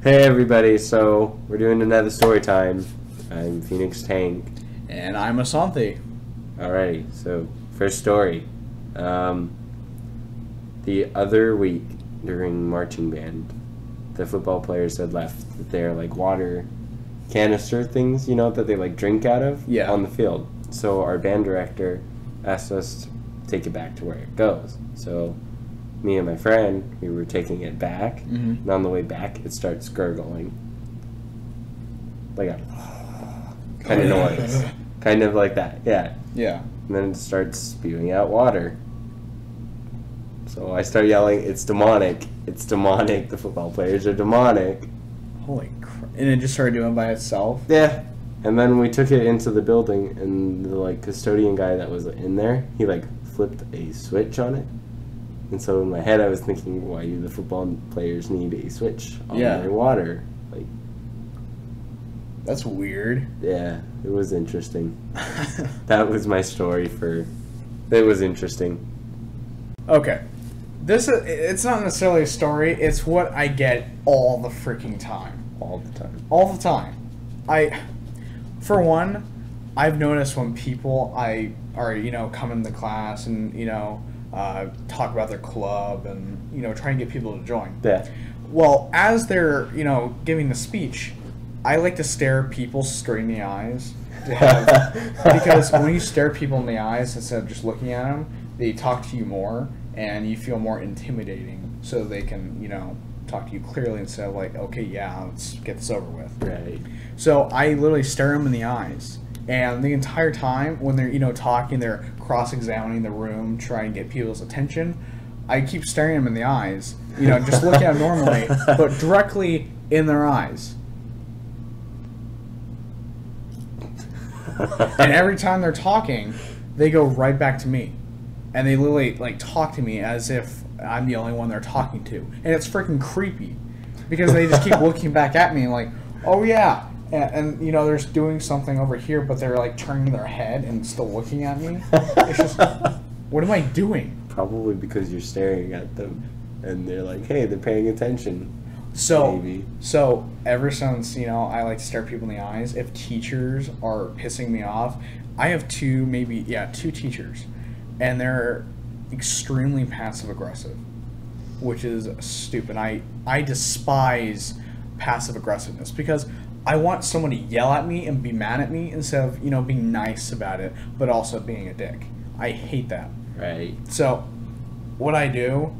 Hey everybody, so we're doing another story time. I'm Phoenix Tank. And I'm Asante. Alrighty, so first story. The other week during marching band, the football players had left their like water canister things, you know, that they like drink out of on the field. So our band director asked us to take it back to where it goes. So me and my friend, we were taking it back, and on the way back, it starts gurgling. Like a kind of noise. Kind of like that, yeah. Yeah. And then it starts spewing out water. So I start yelling, it's demonic. It's demonic. The football players are demonic. Holy crap. And it just started doing it by itself? Yeah. And then we took it into the building, and the like custodian guy that was in there, he like flipped a switch on it. And so in my head, I was thinking, why do the football players need a switch on their water? Like, that's weird. Yeah, it was interesting. That was my story for. It was interesting. Okay, it's not necessarily a story. It's what I get all the freaking time. All the time. All the time. For one, I've noticed when people come into class and talk about their club and try and get people to join. Yeah. Well, as they're giving the speech, I like to stare people straight in the eyes because when you stare people in the eyes instead of just looking at them, they talk to you more and you feel more intimidating. So they can talk to you clearly instead of like, okay, yeah, let's get this over with. Right. So I literally stare them in the eyes. And the entire time, when they're, talking, they're cross-examining the room, trying to get people's attention, I keep staring them in the eyes, just looking at them normally, but directly in their eyes. And every time they're talking, they go right back to me. And they literally, talk to me as if I'm the only one they're talking to. And it's freaking creepy. Because they just keep looking back at me like, oh yeah. And they're doing something over here, but they're turning their head and still looking at me. It's just, what am I doing? Probably because you're staring at them, and they're like, hey, they're paying attention. So ever since I like to stare people in the eyes. If teachers are pissing me off, I have two teachers, and they're extremely passive aggressive, which is stupid. I despise passive aggressiveness because I want someone to yell at me and be mad at me instead of, being nice about it, but also being a dick. I hate that. Right. So, what I do,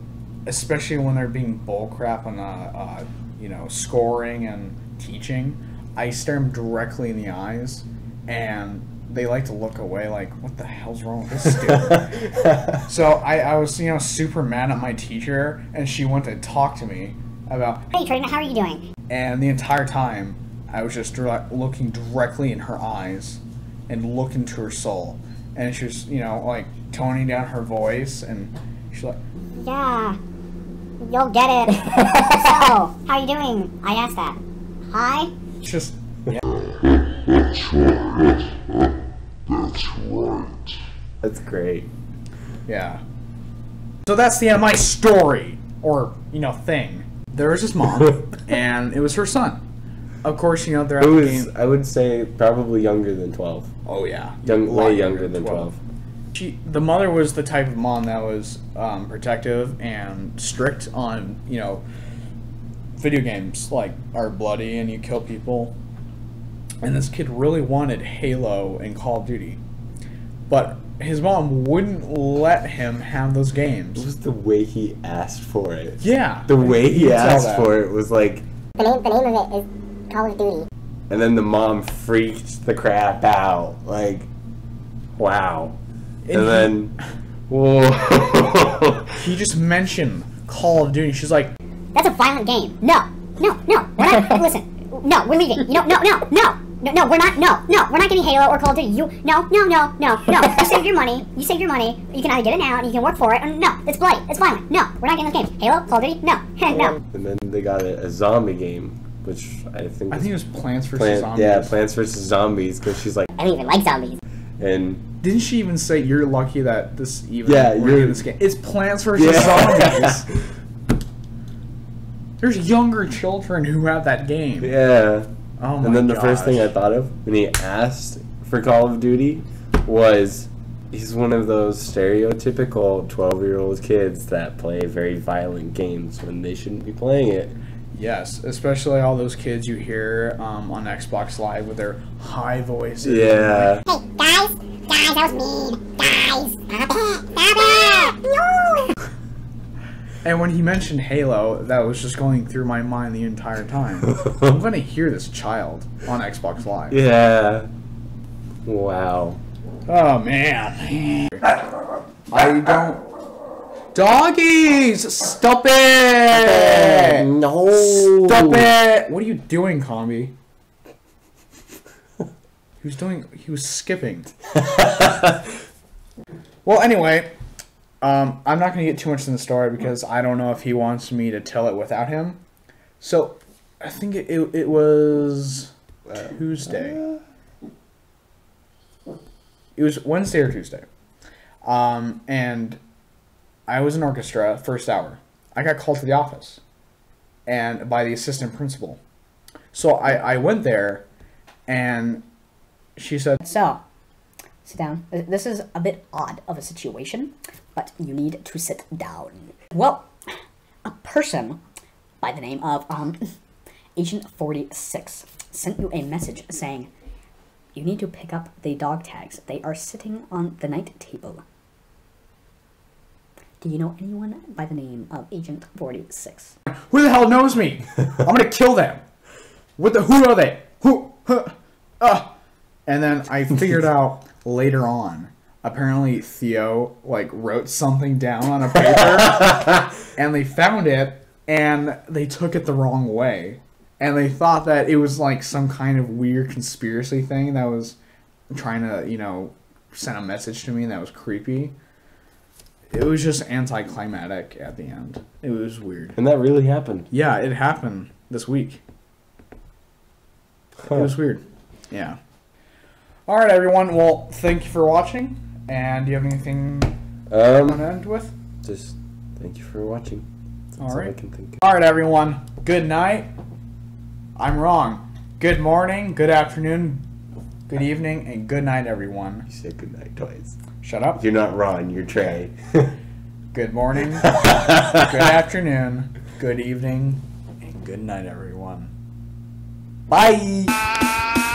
especially when they're being bullcrap on, scoring and teaching, I stare them directly in the eyes, and they like to look away like, what the hell's wrong with this student? So, I was, super mad at my teacher, and she went to talk to me about, hey, Trident, how are you doing? And the entire time, I was just looking directly in her eyes and looking to her soul. And she was, toning down her voice, and she's like, yeah, you'll get it. So, how are you doing? I asked that. Hi? It's just, yeah. That's right. That's right. That's great. Yeah. So that's the end of my story, or, thing. There was this mom, and it was her son. Of course, they're at the game. I would say probably younger than 12. Oh, yeah. Way younger than 12. The mother was the type of mom that was protective and strict on, video games, are bloody and you kill people. And this kid really wanted Halo and Call of Duty. But his mom wouldn't let him have those games. It was the way he asked for it. Yeah. The way he asked for it was like... The name of it is Call of Duty. And then the mom freaked the crap out. Like, wow. And then, whoa. He just mentioned Call of Duty. She's like, that's a violent game. No. We're not. Listen. No, we're leaving. No, we're not. No, we're not getting Halo or Call of Duty. No. You save your money. You can either get it now and you can work for it. Or no, it's bloody. It's violent. No, we're not getting those games. Halo, Call of Duty. No. No. And then they got a zombie game, which I think it was Plants vs. Zombies. Yeah, Plants vs. Zombies, because she's like, I don't even like zombies. And didn't she even say you're lucky that we're in this game? It's Plants vs. Zombies. There's younger children who have that game. Yeah. Oh my And then the gosh. first thing I thought of when he asked for Call of Duty was he's one of those stereotypical 12-year-old kids that play very violent games when they shouldn't be playing it. Yes, especially all those kids you hear on Xbox Live with their high voices. Yeah. Hey, guys, that was mean. Guys, stop it. No. And when he mentioned Halo, that was just going through my mind the entire time. I'm gonna hear this child on Xbox Live. Yeah. Wow. Oh man. I don't. Doggies! Stop it! No. Stop it! What are you doing, Combi? He was skipping. Well, anyway, I'm not going to get too much in the story because I don't know if he wants me to tell it without him. So, I think it was Tuesday. It was Wednesday or Tuesday. And I was in orchestra, first hour. I got called to the office and by the assistant principal. So I went there and she said, So, sit down. This is a bit odd of a situation, but you need to sit down. Well, a person by the name of Agent 46 sent you a message saying you need to pick up the dog tags. They are sitting on the night table. Do you know anyone by the name of Agent 46? who the hell knows me? I'm gonna kill them. Who are they? And then I figured out later on, apparently Theo wrote something down on a paper and they found it and they took it the wrong way. And they thought that it was like some kind of weird conspiracy thing that was trying to, send a message to me that was creepy. It was just anticlimactic at the end. It was weird. And that really happened. Yeah, it happened this week. It was weird. Yeah. All right, everyone. Well, thank you for watching. And do you have anything you want to end with? Just thank you for watching. That's All right. I can think of. All right, everyone. Good night. I'm wrong. Good morning, good afternoon, good evening, and good night, everyone. You said good night twice. Shut up. You're not Ron, you're Trey. Good morning, good afternoon, good evening, and good night, everyone. Bye.